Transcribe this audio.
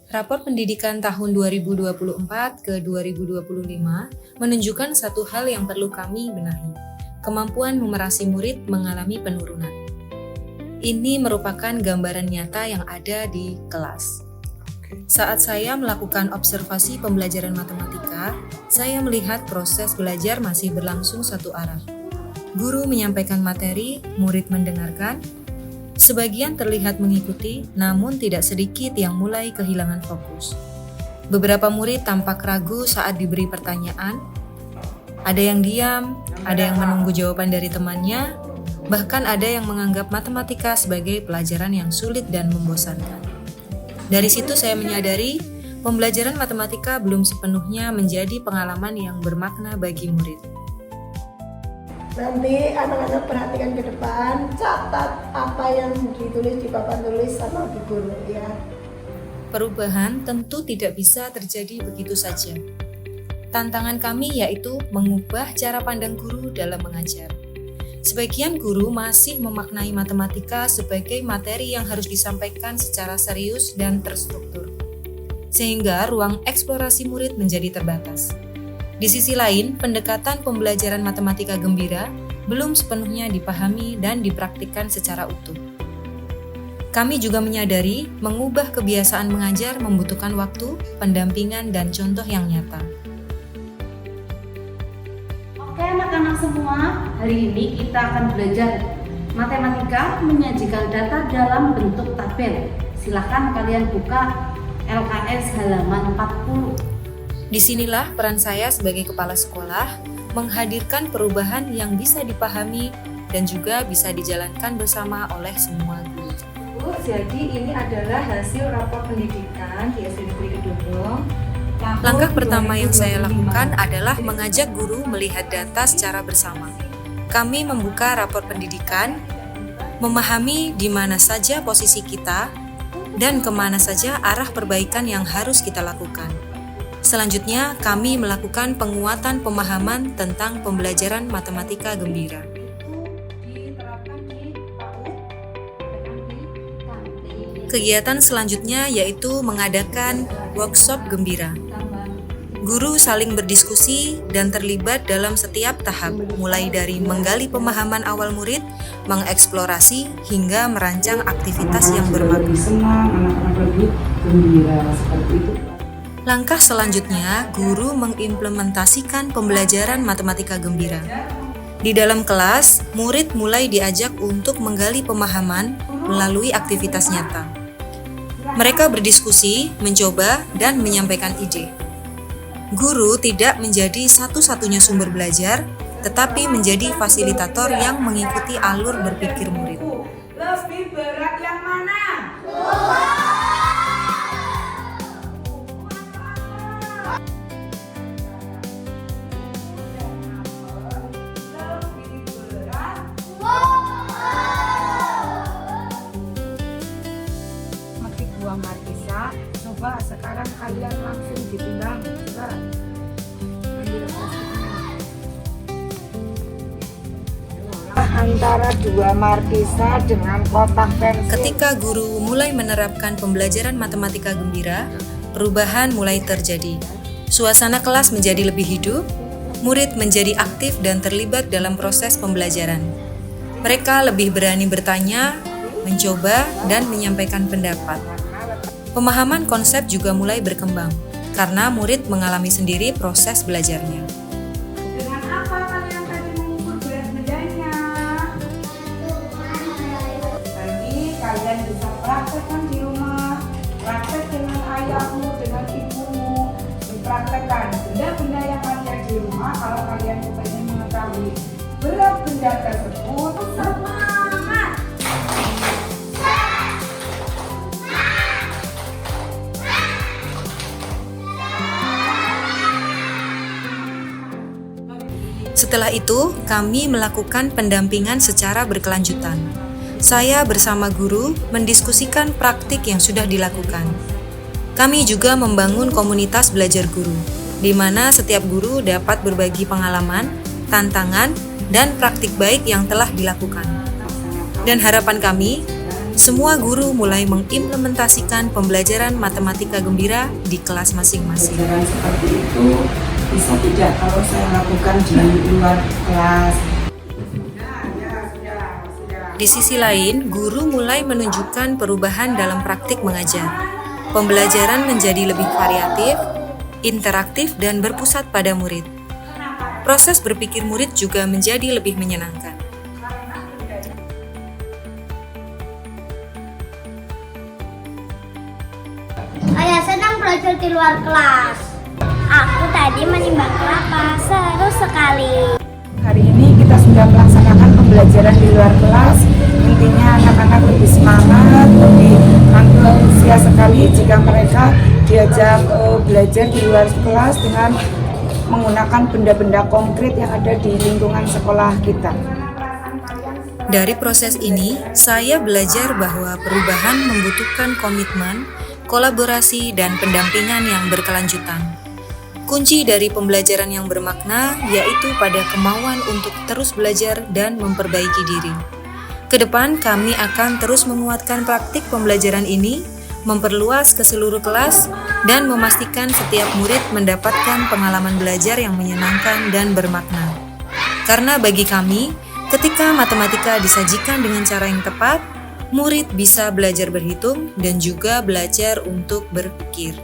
Rapor pendidikan tahun 2024 ke 2025 menunjukkan satu hal yang perlu kami benahi. Kemampuan numerasi murid mengalami penurunan. Ini merupakan gambaran nyata yang ada di kelas. Saat saya melakukan observasi pembelajaran matematika, saya melihat proses belajar masih berlangsung satu arah. Guru menyampaikan materi, murid mendengarkan. Sebagian terlihat mengikuti, namun tidak sedikit yang mulai kehilangan fokus. Beberapa murid tampak ragu saat diberi pertanyaan. Ada yang diam, ada yang menunggu jawaban dari temannya, bahkan ada yang menganggap matematika sebagai pelajaran yang sulit dan membosankan. Dari situ saya menyadari, pembelajaran matematika belum sepenuhnya menjadi pengalaman yang bermakna bagi murid. Nanti anak-anak perhatikan ke depan, catat apa yang ditulis di papan tulis sama Bu Guru ya. Perubahan tentu tidak bisa terjadi begitu saja. Tantangan kami yaitu mengubah cara pandang guru dalam mengajar. Sebagian guru masih memaknai matematika sebagai materi yang harus disampaikan secara serius dan terstruktur, sehingga ruang eksplorasi murid menjadi terbatas. Di sisi lain, pendekatan pembelajaran matematika gembira belum sepenuhnya dipahami dan dipraktikkan secara utuh. Kami juga menyadari mengubah kebiasaan mengajar membutuhkan waktu, pendampingan, dan contoh yang nyata. Oke anak-anak semua, hari ini kita akan belajar matematika menyajikan data dalam bentuk tabel. Silahkan kalian buka LKS halaman 40. Disinilah peran saya sebagai kepala sekolah menghadirkan perubahan yang bisa dipahami dan juga bisa dijalankan bersama oleh semua guru. Bu, jadi ini adalah hasil rapor pendidikan di SD Negeri Kedondong. Langkah pertama yang saya lakukan adalah mengajak guru melihat data secara bersama. Kami membuka rapor pendidikan, memahami di mana saja posisi kita, dan kemana saja arah perbaikan yang harus kita lakukan. Selanjutnya, kami melakukan penguatan pemahaman tentang pembelajaran matematika gembira. Kegiatan selanjutnya yaitu mengadakan workshop gembira. Guru saling berdiskusi dan terlibat dalam setiap tahap, mulai dari menggali pemahaman awal murid, mengeksplorasi, hingga merancang aktivitas yang bermakna. Senang, anak-anak lebih gembira seperti itu. Langkah selanjutnya, guru mengimplementasikan pembelajaran matematika gembira. Di dalam kelas, murid mulai diajak untuk menggali pemahaman melalui aktivitas nyata. Mereka berdiskusi, mencoba, dan menyampaikan ide. Guru tidak menjadi satu-satunya sumber belajar, tetapi menjadi fasilitator yang mengikuti alur berpikir murid. Lebih berat yang mana? Metik buah markisa, coba sekarang kalian langsung ditimbang. Coba ambil plastiknya. Antara dua markisa dengan kotak pensil. Ketika guru mulai menerapkan pembelajaran matematika gembira, perubahan mulai terjadi. Suasana kelas menjadi lebih hidup, murid menjadi aktif dan terlibat dalam proses pembelajaran. Mereka lebih berani bertanya, mencoba, dan menyampaikan pendapat. Pemahaman konsep juga mulai berkembang, karena murid mengalami sendiri proses belajarnya. Dengan apa kalian tadi mengukur berat badannya? Tadi kalian bisa praktekkan di rumah, praktek dengan ayahmu, dengan ibumu, dipraktekkan benda-benda yang ada di rumah. Kalau kalian ingin mengetahui berat benda tersebut, semangat! Setelah itu, kami melakukan pendampingan secara berkelanjutan. Saya bersama guru mendiskusikan praktik yang sudah dilakukan. Kami juga membangun komunitas belajar guru, di mana setiap guru dapat berbagi pengalaman, tantangan, dan praktik baik yang telah dilakukan. Dan harapan kami, semua guru mulai mengimplementasikan pembelajaran matematika gembira di kelas masing-masing. Pelajaran seperti itu bisa tidak kalau saya lakukan di luar kelas. Di sisi lain, guru mulai menunjukkan perubahan dalam praktik mengajar. Pembelajaran menjadi lebih variatif, interaktif, dan berpusat pada murid. Proses berpikir murid juga menjadi lebih menyenangkan. Saya senang belajar di luar kelas. Aku tadi menimbang kelapa, seru sekali. Hari ini kita sudah melaksanakan pembelajaran di luar kelas. Intinya anak-anak lebih semangat, lebih antusias sekali jika mereka diajak belajar di luar kelas dengan menggunakan benda-benda konkret yang ada di lingkungan sekolah kita. Dari proses ini, saya belajar bahwa perubahan membutuhkan komitmen, kolaborasi, dan pendampingan yang berkelanjutan. Kunci dari pembelajaran yang bermakna yaitu pada kemauan untuk terus belajar dan memperbaiki diri. Kedepan kami akan terus menguatkan praktik pembelajaran ini, memperluas ke seluruh kelas, dan memastikan setiap murid mendapatkan pengalaman belajar yang menyenangkan dan bermakna. Karena bagi kami, ketika matematika disajikan dengan cara yang tepat, murid bisa belajar berhitung dan juga belajar untuk berpikir.